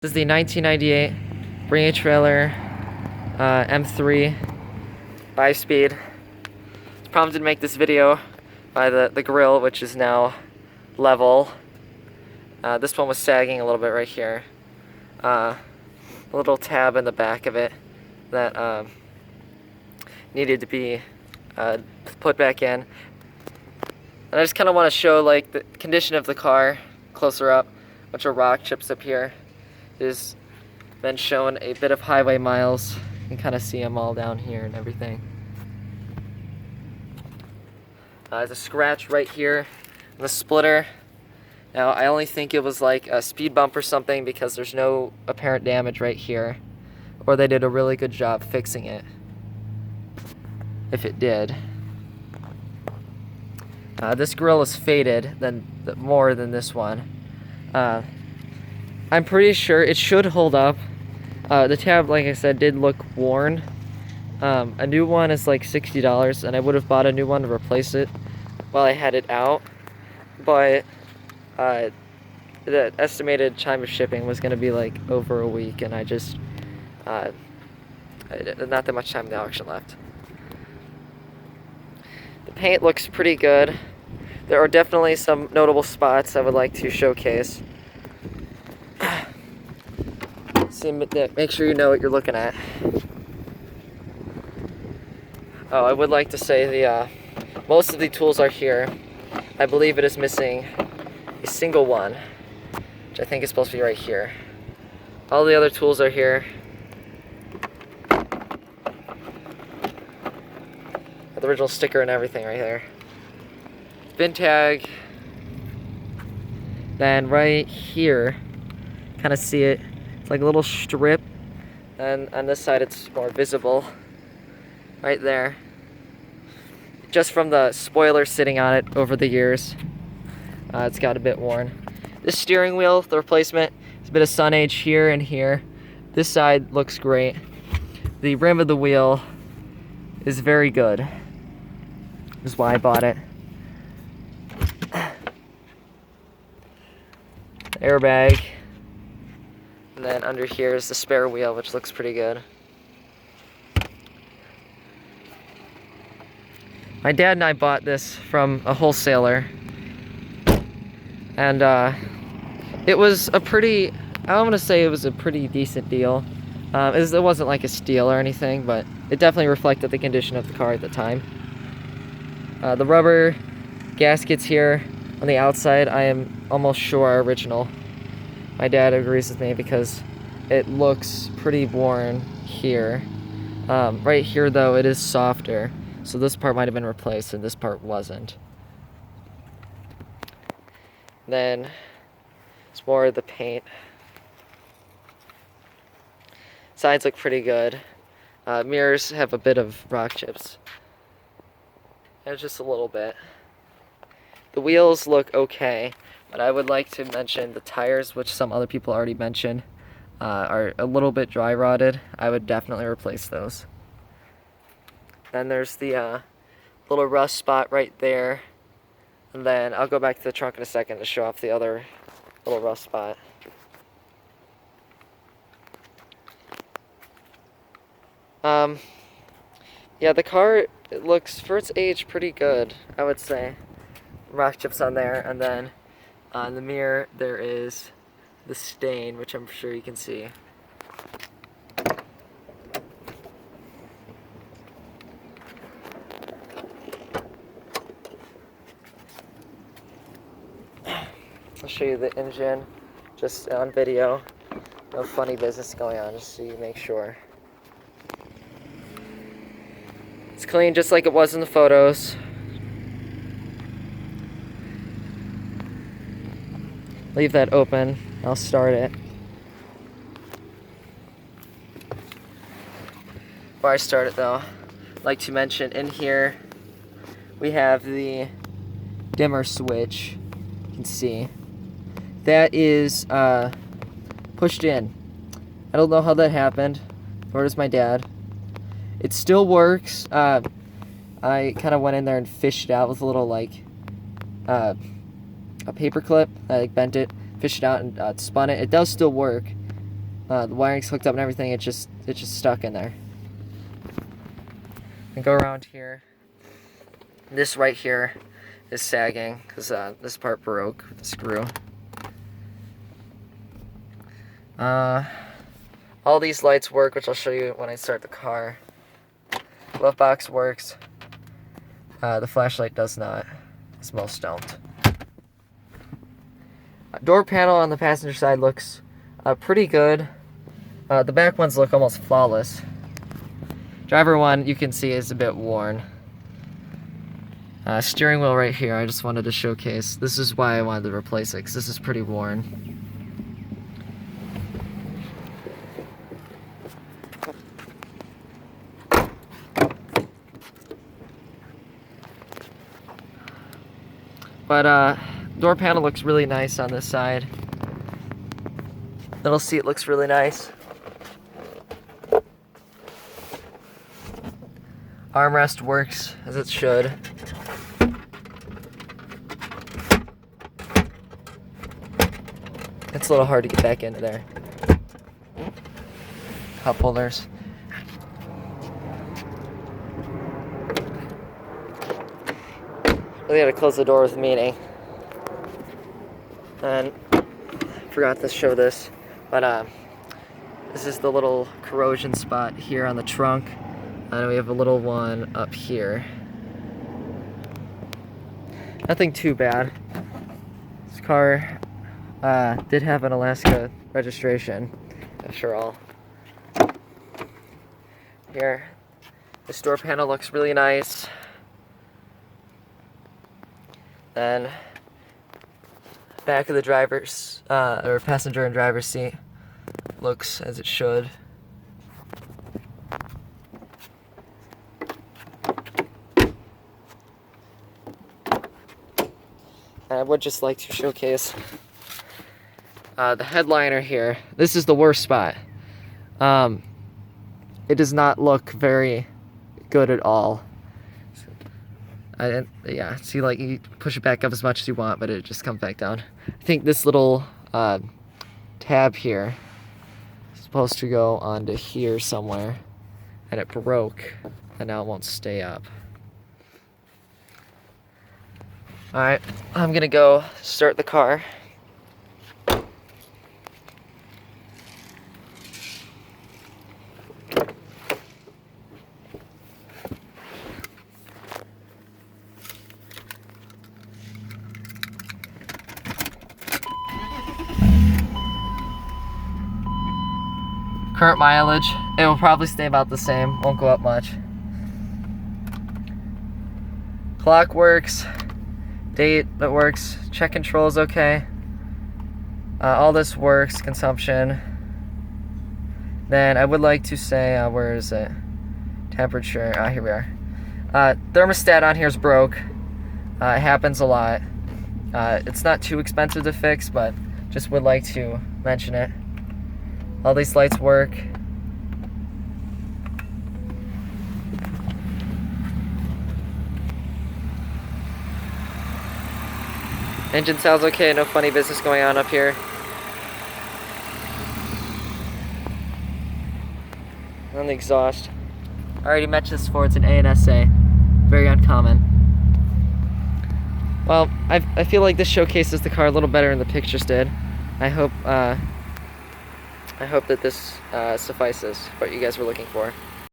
This is the 1998 Bring a Trailer M3 5-speed. It's prompted to make this video by the grill, which is now level. This one was sagging a little bit right here. A little tab in the back of it that needed to be put back in. And I just kind of want to show like the condition of the car closer up. A bunch of rock chips up here. There's been shown a bit of highway miles. You can kind of see them all down here and everything. There's a scratch right here in the splitter. Now I only think it was like a speed bump or something because there's no apparent damage right here. Or they did a really good job fixing it. If it did. This grill is faded more than this one. I'm pretty sure it should hold up. The tab, like I said, did look worn. A new one is like $60, and I would have bought a new one to replace it while I had it out. But the estimated time of shipping was going to be like over a week, and I just not that much time in the auction left. The paint looks pretty good. There are definitely some notable spots I would like to showcase. Make sure you know what you're looking at. Oh, I would like to say the most of the tools are here. I believe it is missing a single one, which I think is supposed to be right here. All the other tools are here. The original sticker and everything right there. Bin tag. Then right here, kind of see it. Like a little strip, and on this side it's more visible right there, just from the spoiler sitting on it over the years. It's got a bit worn. This steering wheel, the replacement, there's a bit of sun age here and here. This side looks great. The rim of the wheel is very good. This is why I bought it. The airbag. And then under here is the spare wheel, which looks pretty good. My dad and I bought this from a wholesaler. And it was a pretty, I don't want to say it was a pretty decent deal. It wasn't like a steal or anything, but it definitely reflected the condition of the car at the time. The rubber gaskets here on the outside, I am almost sure are original. My dad agrees with me because it looks pretty worn here. Right here though, it is softer. So this part might have been replaced and this part wasn't. Then it's more of the paint. Sides look pretty good. Mirrors have a bit of rock chips. And just a little bit. The wheels look okay. But I would like to mention the tires, which some other people already mentioned, are a little bit dry rotted. I would definitely replace those. Then there's the little rust spot right there. And then I'll go back to the trunk in a second to show off the other little rust spot. Yeah, the car, it looks, for its age, pretty good, I would say. Rock chips on there, and then on the mirror, there is the stain, which I'm sure you can see. I'll show you the engine, just on video. No funny business going on, just so you make sure. It's clean, just like it was in the photos. Leave that open. I'll start it. Before I start it though, I'd like to mention in here we have the dimmer switch. You can see. That is pushed in. I don't know how that happened, nor does my dad. It still works. I kind of went in there and fished it out with a little like a paper clip. I like bent it, fished it out, and spun it. It does still work. the wiring's hooked up and everything. It's just stuck in there. And go around here. This right here is sagging because this part broke with the screw. All these lights work, which I'll show you when I start the car. Glove box works. The flashlight does not, as most don't. Door panel on the passenger side looks pretty good. The back ones look almost flawless. Driver one, you can see, is a bit worn. Steering wheel right here, I just wanted to showcase. This is why I wanted to replace it, because this is pretty worn. But door panel looks really nice on this side. Middle seat looks really nice. Armrest works as it should. It's a little hard to get back into there. Cup holders. Really gotta close the door with meaning. And forgot to show this, but this is the little corrosion spot here on the trunk. And we have a little one up here. Nothing too bad. This car did have an Alaska registration, after all. Here, this door panel looks really nice. Then, back of the driver's, or passenger and driver's seat looks as it should. I would just like to showcase the headliner here. This is the worst spot. It does not look very good at all. Yeah, see, like, you push it back up as much as you want, but it just comes back down. I think this little tab here is supposed to go onto here somewhere, and it broke, and now it won't stay up. Alright, I'm gonna go start the car. Current mileage, it will probably stay about the same, won't go up much. Clock works, date that works, check control is okay. All this works, consumption. Then I would like to say, where is it? Temperature, here we are. Thermostat on here is broke. It happens a lot. It's not too expensive to fix, but just would like to mention it. All these lights work. Engine sounds okay, no funny business going on up here. On the exhaust. I already mentioned this before, it's an ANSA. Very uncommon. Well, I feel like this showcases the car a little better than the pictures did. I hope that this suffices what you guys were looking for.